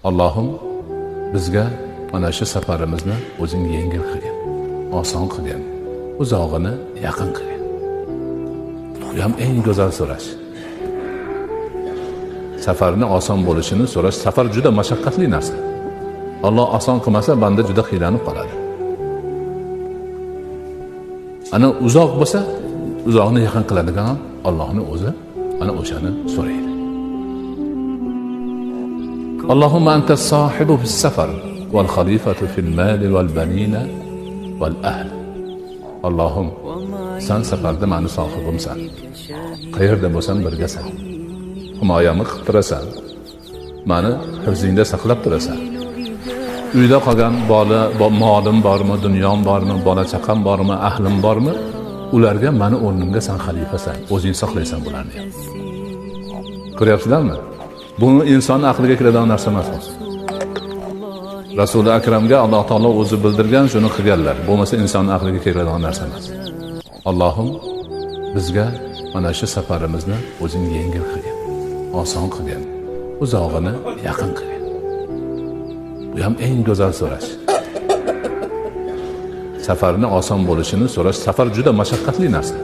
Allohim bizga mana shu safarimizni o'zing yengil qilgin, oson qilgin, uzog'ini yaqin qilgin. Bu ham eng go'zal so'rash. Safarni oson bo'lishini so'rash. Safar juda mashaqqatli narsa. Alloh oson qilmasa, banda juda qiynalib qoladi. Ana uzoq bo'lsa, uzoqni yaqin qiladigan Allohning o'zi ana o'shani so'raydi. Allohumma antas sohibu fis safar wal khalifatu fil mal wal banina wal ahl. Allohim, sen safarda meni sohibimsan. Qayerda bo'lsam birgasan. Himoyamni qilib turasan. Meni hifzingda saqlab turasan. Uyda qolgan molim bormi, dunyom bormi, bola chaqam bormi, ahlim bormi? Ularga meni o'rnimga sen xalifasan. O'zing saqlaysan bularni. Ko'ryapsizlarmi? Buni inson aqliga kiradigan narsa emas. Rasuli akramga Alloh taolo o'zi bildirgan, shuni qilganlar. Bo'lmasa inson aqliga kiradigan narsa emas. Allohim bizga mana shu safarimizni o'zing yengil qilgin, oson qilgin, uzog'ini yaqin qilgin. Bu ham eng go'zal so'rash. Safarni oson bo'lishini so'rash. Safar juda mashaqqatli narsa.